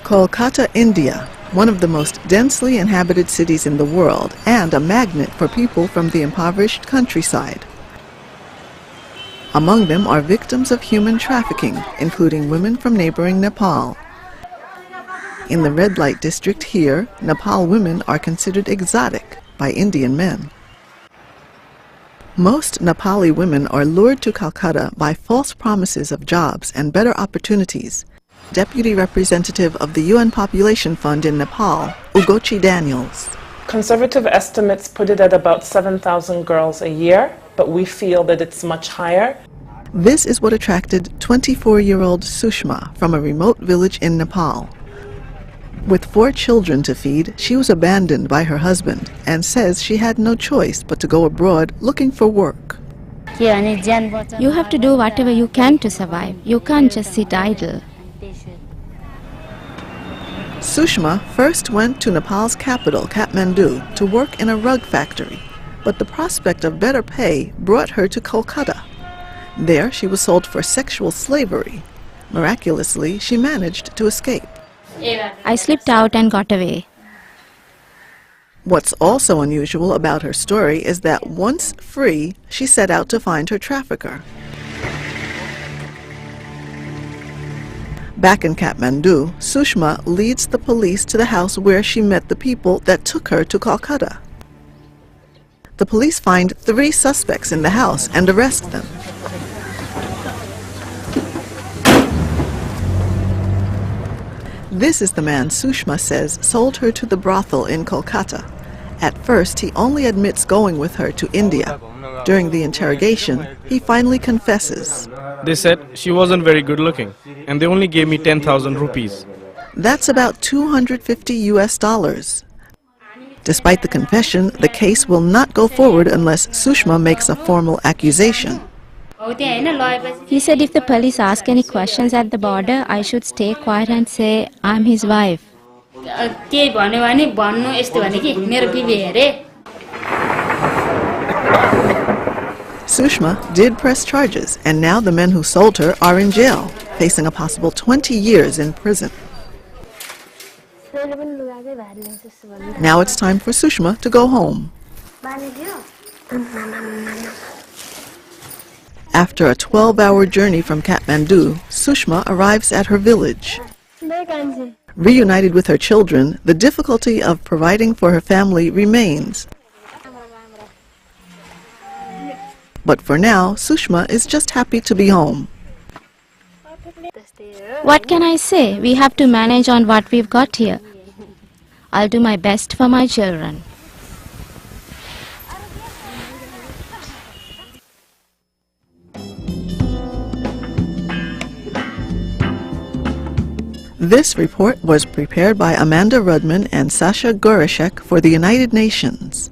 Kolkata, India, one of the most densely inhabited cities in the world and a magnet for people from the impoverished countryside. Among them are victims of human trafficking, including women from neighboring Nepal. In the red light district here, Nepal women are considered exotic by Indian men. Most Nepali women are lured to Calcutta by false promises of jobs and better opportunities. Deputy Representative of the UN Population Fund in Nepal, Ugochi Daniels. Conservative estimates put it at about 7,000 girls a year, but we feel that it's much higher. This is what attracted 24-year-old Sushma from a remote village in Nepal. With 4 children to feed, she was abandoned by her husband and says she had no choice but to go abroad looking for work. You have to do whatever you can to survive. You can't just sit idle. Sushma first went to Nepal's capital, Kathmandu, to work in a rug factory, but the prospect of better pay brought her to Kolkata. There she was sold for sexual slavery. Miraculously, she managed to escape. I slipped out and got away. What's also unusual about her story is that once free, she set out to find her trafficker. Back in Kathmandu, Sushma leads the police to the house where she met the people that took her to Calcutta. The police find 3 suspects in the house and arrest them. This is the man Sushma says sold her to the brothel in Kolkata. At first, he only admits going with her to India. During the interrogation, he finally confesses. They said she wasn't very good looking, and they only gave me 10,000 rupees. That's about $250. Despite the confession, the case will not go forward unless Sushma makes a formal accusation. He said if the police ask any questions at the border, I should stay quiet and say I'm his wife. Sushma did press charges, and now the men who sold her are in jail, facing a possible 20 years in prison. Now it's time for Sushma to go home. After a 12-hour journey from Kathmandu, Sushma arrives at her village. Reunited with her children, the difficulty of providing for her family remains. But for now, Sushma is just happy to be home. What can I say? We have to manage on what we've got here. I'll do my best for my children. This report was prepared by Amanda Rudman and Sasha Gorishek for the United Nations.